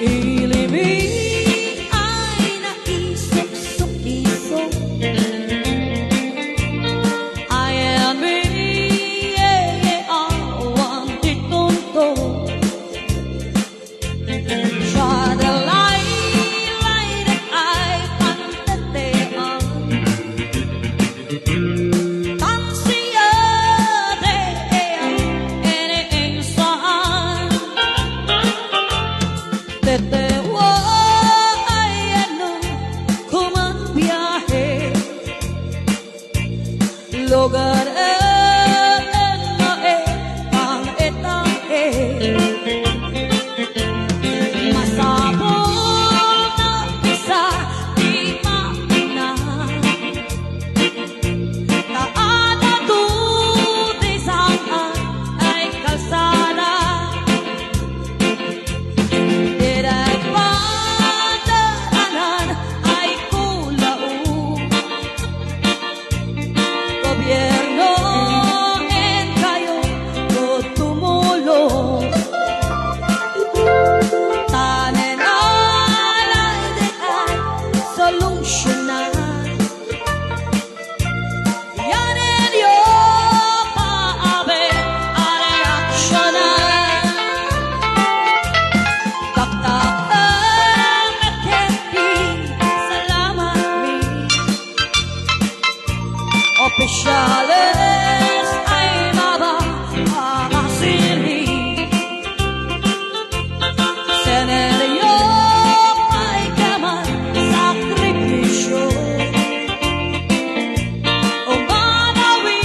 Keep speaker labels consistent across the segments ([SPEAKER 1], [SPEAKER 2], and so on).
[SPEAKER 1] Ilibing ay naisok-sok-isok. I am me, I want it tonto. Siya dalay that ay pantatean. Tansiya deyan iniing saan. Tetewa ay ano kuman biyahe. Lugar ang etahe. Masabog na isa di maina. Taada tuti saan ay kalsada. Direk padaanan ay kulao. Gobyerno en kayo tumulong. Tanen alay de ay solusyonan. Yanin yo paabe ay aksyonan. Taktak ang naketi salamat mi. Opisyales ay mabahasili. Seneryo ay kaman sakripisyo. O manawi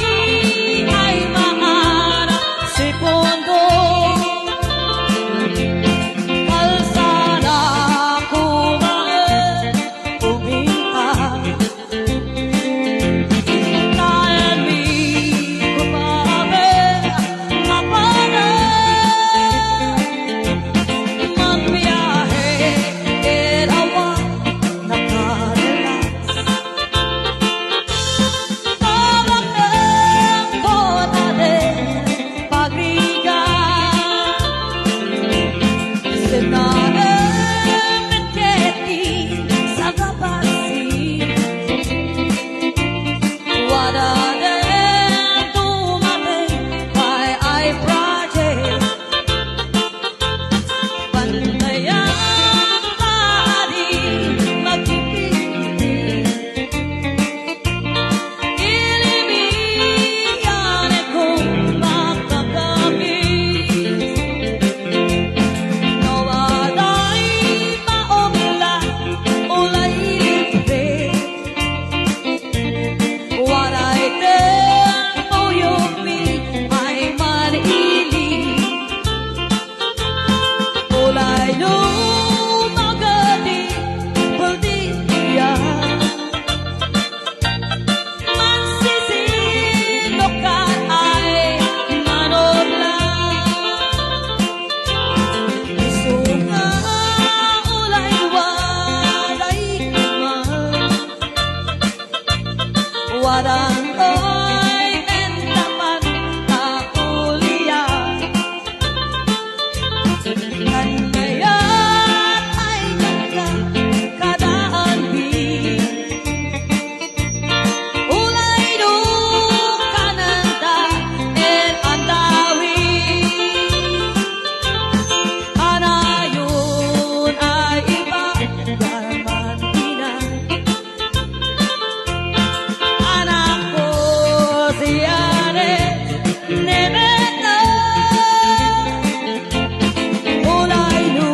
[SPEAKER 1] ay maana segundo. Kalsada kumain umihan. Tayan mi kumabe kapanan. Magbiyahe erawan nakadalas. Tawag ng kota din pagrigan. Sinaem naketi sa gabasi. Wala din dumating kay ay project. Bantayan tadi magpipili. Inibigan kung makakamit. Nawaday maumlan ulay libre. Waray din uyog mi ay manili. Ulay lumagadi baldiya. Mansisilokan ay manoblan. Isunga ulay waday kuman. Wadang oy entaman kaulian. Kandayan ay ganda kadaan bi. Ulay do kananda en andawi. Anayon ay iba yaman ina. Anak ko siyane nemena. Ulay do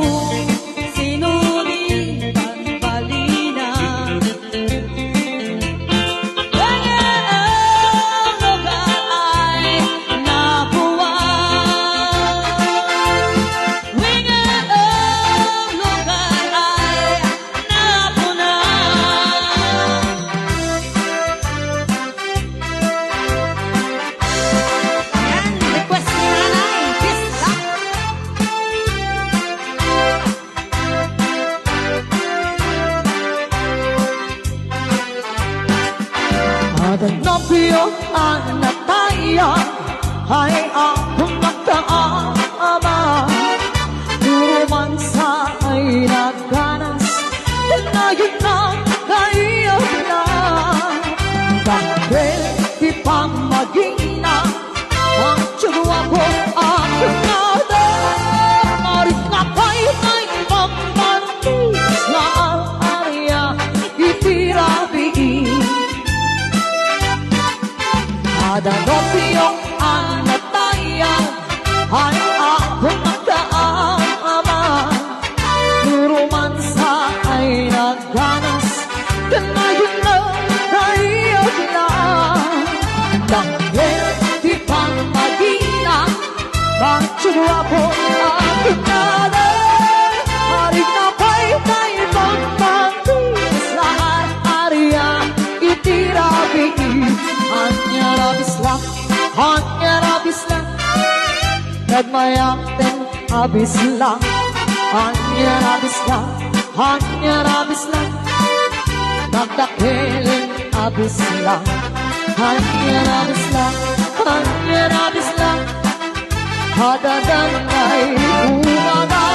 [SPEAKER 1] sinulitan balina. Ang lugar ay nabuwag. Ang lugar ay napunan. Ayan, request ni Nanay Pista. Adan nobyo ang natayan ay ang magkaama. Duman sa ay nagmayatin abis lang, hanya abis lang, hanya abis lang, nagdakiling abis lang, hanya abis lang, hanya abis lang, hadadanay umaga,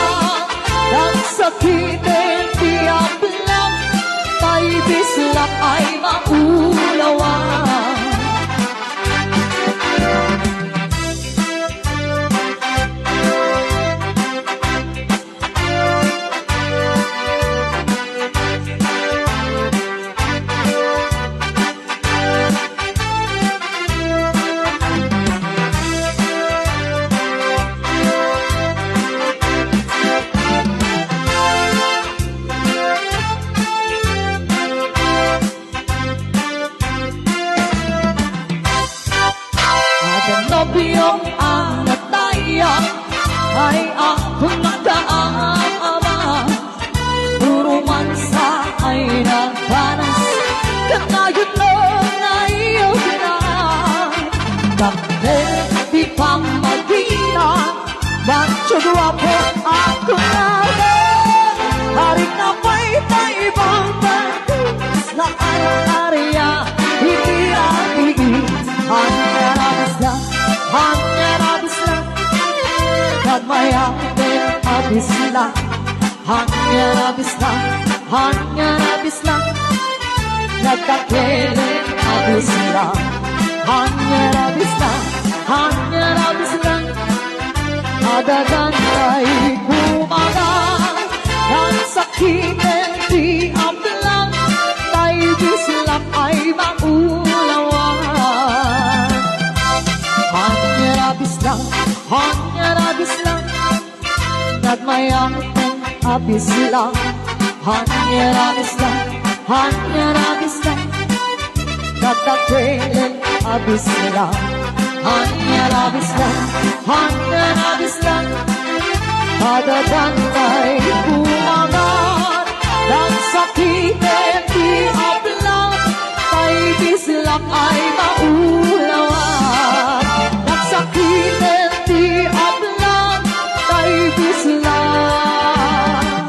[SPEAKER 1] nagsakitin tiyak lang, taibis lang ay maulawan. Nobiyong ang natayang ay akong nagdaama, puro mansa ay nagpanas, kanayon lang ay ulan. Bakit di pa magina, macho guwapo ako naman, harik na pa'y ibang batis na ari-ariya, hindi ang hanya abis lang, hanya abis lang, nagmayatin abis lang, hanya abis lang, hanya abis lang, nagdakiling abis lang, hanya abis lang, hanya abis lang, adadanay umaga, nagsakitin di lang, taibis lang ay maulawan. Hanya abis lang, hanya abis lang, nagmayatin abis lang, hanya abis lang, hanya abis lang, nagdakiling abis lang, hanya abis lang, hanya abis lang, adadanay umaga, nagsakitin di lang, taibis lang ay maulawan. Nagsakitin di lang, taibis lang,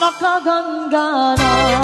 [SPEAKER 1] nakaganggana.